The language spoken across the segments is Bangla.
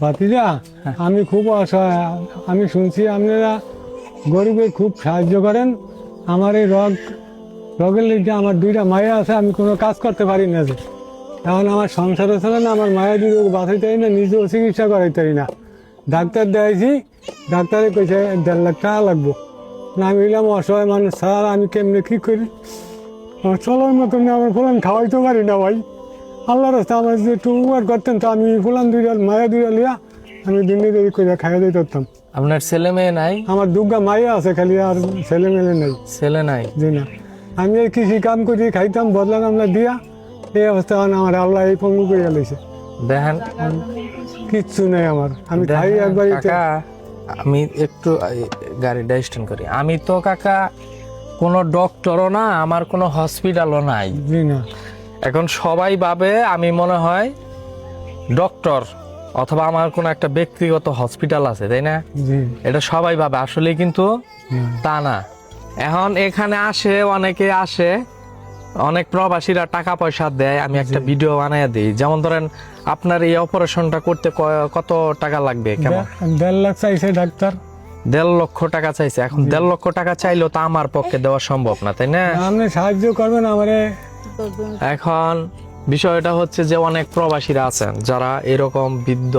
ভাতিজা, আমি খুব অসহায়। আমি শুনছি আপনারা গরিবের খুব সাহায্য করেন। আমার এই রোগের লিগে আমার দুইটা মায়া আছে, আমি কোনো কাজ করতে পারি না। যে এখন আমার সংসারও চলে না, আমার মায়া দুই রোগ বাঁচাইতে পারি না, নিজেও চিকিৎসা করাইতে পারি না। ডাক্তার দেখাইছি, ডাক্তারে কইছে 1.5 লাখ টাকা লাগবো। না আমি বললাম অসহায় মানুষ, স্যার আমি কেমনে কী করি? আমার চলার মতন আমার ফোলান খাওয়াইতে পারি না ভাই। আল্লাহর রাস্তা আমার যদি একটু উপকার করতেন তো আমি ফোলান দুইটা মায়া দুইটা লিয়া আমি দিনে দেরি করে খাইয়া দিতে পারতাম। আপনার ছেলে মেয়ে নাই? আমার দুর্গা মায়া আছে খালি, আর ছেলে মেলে নেই। ছেলে নাই? জি না, আমি এই কৃষি কাম করি, খাইতাম বদলাম আমরা দিয়া। এই অবস্থা আমার আল্লাহ এই পঙ্গু করে গেছে। দেখেন কিচ্ছু নেই আমার, আমি খাই একবার। কাকা আমি একটু গাড়িটা স্ট্যান্ড করি। আমি তো কাকা কোনো ডক্টরও না, আমার কোনো হসপিটালও নাই। জি না, এখন সবাই ভাবে আমি মনে হয় ডক্টর অথবা আমার কোনো একটা ব্যক্তিগত হসপিটাল আছে, তাই না? জি এটা সবাই ভাবে, আসলে কিন্তু তা না। এখন এখানে আসে, অনেকে আসে, অনেক প্রবাসীরা টাকা পয়সা দেয়, আমি একটা ভিডিও বানাইয়া দিই। যেমন ধরেন আপনার এই অপারেশনটা করতে কত টাকা লাগবে? কেমন? 1.5 লাখ চাইছে ডাক্তার। 1.5 লক্ষ টাকা চাইছে। এখন 1.5 লক্ষ টাকা চাইলেও তো আমার পক্ষে দেওয়া সম্ভব না, তাই না? আপনি সাহায্য করবেন আমারে। এখন বিষয়টা হচ্ছে যে অনেক প্রবাসীরা আছেন যারা এরকম বৃদ্ধ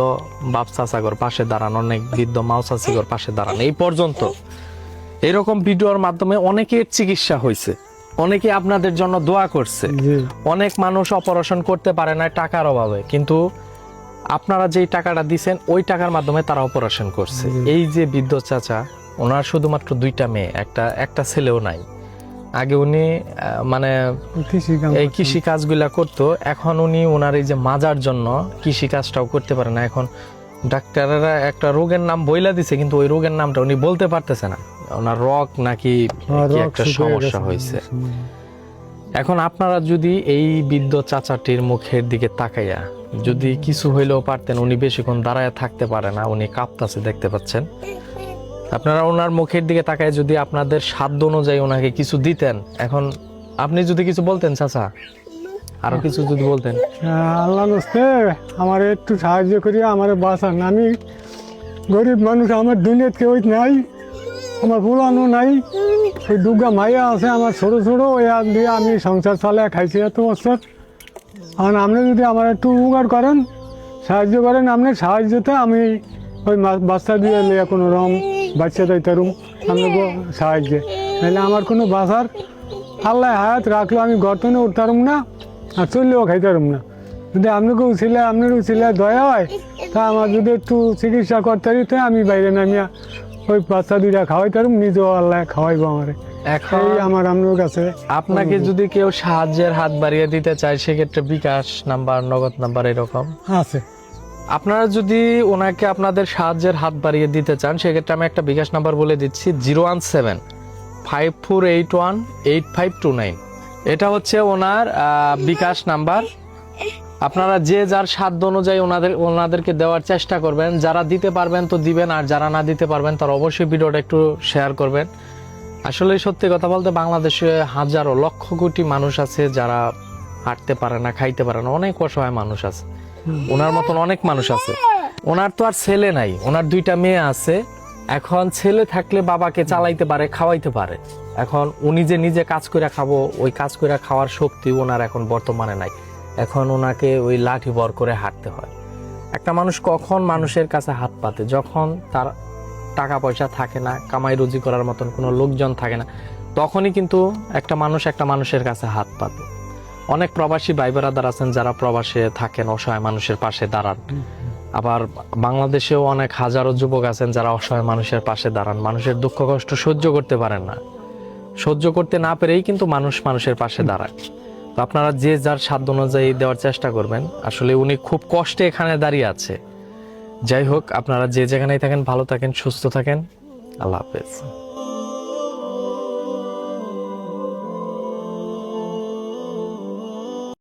বাপ চাচাগর পাশে দাঁড়ান, অনেক বৃদ্ধ মাও চাচিগর পাশে দাঁড়ান। এই পর্যন্ত এরকম ভিডিওর মাধ্যমে অনেকের চিকিৎসা হয়েছে, অনেকে আপনাদের জন্য দোয়া করছে। জি অনেক মানুষ অপারেশন করতে পারে না টাকার অভাবে, কিন্তু আপনারা যেই টাকাটা দিচ্ছেন ওই টাকার মাধ্যমে তারা অপারেশন করছে। এই যে বৃদ্ধ চাচা, ওনার শুধুমাত্র 2টা মেয়ে, একটা ছেলেও নাই। আগে উনি মানে এই কৃষি কাজগুলা করতো, এখন উনি ওনার এই যে মাজার জন্য কৃষি কাজটাও করতে পারে না। এখন ডাক্তাররা একটা রোগের নাম বইলা দিছে, কিন্তু ওই রোগের নামটা উনি বলতে পারতেছে না। ওনার রোগ নাকি কি একটা সমস্যা হয়েছে। এখন আপনারা যদি এই বৃদ্ধ চাচাটির মুখের দিকে তাকাইয়া যদি কিছু হইলেও পারতেন, উনি বেশিক্ষণ দাঁড়ায় থাকতে পারে না, উনি কাঁপতাছে, দেখতে পাচ্ছেন। আপনারা ওনার মুখের দিকে তাকায় যদি আপনাদের সাধ্য অনুযায়ী ওনাকে কিছু দিতেন। এখন আপনি যদি কিছু বলতেন চাচা, আরো কিছু যদি বলতেন। আল্লাহ নস্তে আমার একটু সাহায্য করিয়া আমার বাঁচান। আমি গরিব মানুষ, আমার দুনিয়াতে কেউ নাই, আমার পুরানো নাই। ওই দুর্গা মাইয়া আছে আমার ছোটো ছোটো, ওই আর দিয়ে আমি সংসার চালিয়ে খাইছি এত বছর। এখন আপনি যদি আমার একটু উপকার করেন, সাহায্য করেন, আপনার সাহায্যতে আমি ওই বাচ্চা দিয়ে লিয়ে কোনো রকম বাচ্চা দিতারুম আপনাকে সাহায্যে। নাহলে আমার কোনো বাসার আল্লাহ হায়াত রাখলো আমি গর্তনে উঠতারুম না, আর চললেও খাইতারুম না। যদি আপনাকে উছিলে, আপনার উছিলে দয়া হয়, তা আমার যদি একটু চিকিৎসা করতে দিতে আমি বাইরে নামিয়া ওই বাচ্চা 2টা খাওয়াইতারুম, নিজেও আল্লাহ খাওয়াইবো আমারে। এখন আমার আপনার কাছে আপনাকে যদি কেউ সাহায্যের হাত বাড়িয়ে দিতে চায়, সেক্ষেত্রে বিকাশ নাম্বার, নগদ নাম্বার এরকম আছে। আপনারা যদি ওনাকে আপনাদের সাহায্যের হাত বাড়িয়ে দিতে চান, সেক্ষেত্রে আমি একটা বিকাশ নাম্বার বলে দিচ্ছি, 01754818529। এটা হচ্ছে ওনার বিকাশ নাম্বার। আপনারা যে যার সাধ্য অনুযায়ী ওনাদেরকে দেওয়ার চেষ্টা করবেন। যারা দিতে পারবেন তো দিবেন, আর যারা না দিতে পারবেন তারা অবশ্যই ভিডিওটা একটু শেয়ার করবেন। আসলে সত্যি কথা বলতে বাংলাদেশে হাজারো লক্ষ কোটি মানুষ আছে যারা হাঁটতে পারে না, খাইতে পারে না, অনেক অসহায় মানুষ আছে। ওনার মতন অনেক মানুষ আছে। ওনার তো আর ছেলে নাই, ওনার 2টা মেয়ে আছে। এখন ছেলে থাকলে বাবাকে চালাইতে পারে, খাওয়াইতে পারে। এখন উনি যে নিজে কাজ করে খাবো, ওই কাজ করে খাওয়ার শক্তি ওনার এখন বর্তমানে নাই। এখন ওনাকে ওই লাঠি ভর করে হাঁটতে হয়। একটা মানুষ কখন মানুষের কাছে হাত পাতে? যখন তার টাকা পয়সা থাকে না, কামাই রুজি করার মতন কোনো লোকজন থাকে না, তখনই কিন্তু একটা মানুষ একটা মানুষের কাছে হাত পাতে। অনেক প্রবাসী ভাই ব্রাদার আছেন যারা প্রবাসে থাকেন, অসহায় মানুষের পাশে দাঁড়ান। আবার বাংলাদেশেও অনেক হাজারো যুবক আছেন যারা অসহায় মানুষের পাশে দাঁড়ান, মানুষের দুঃখ কষ্ট সহ্য করতে পারেন না, সহ্য করতে না পেরেই কিন্তু মানুষের পাশে দাঁড়ায়। তো আপনারা যে যার সাধ্য অনুযায়ী দেওয়ার চেষ্টা করবেন। আসলে উনি খুব কষ্টে এখানে দাঁড়িয়ে আছে। যাই হোক, আপনারা যে যেখানেই থাকেন ভালো থাকেন, সুস্থ থাকেন। আল্লাহ হাফেজ।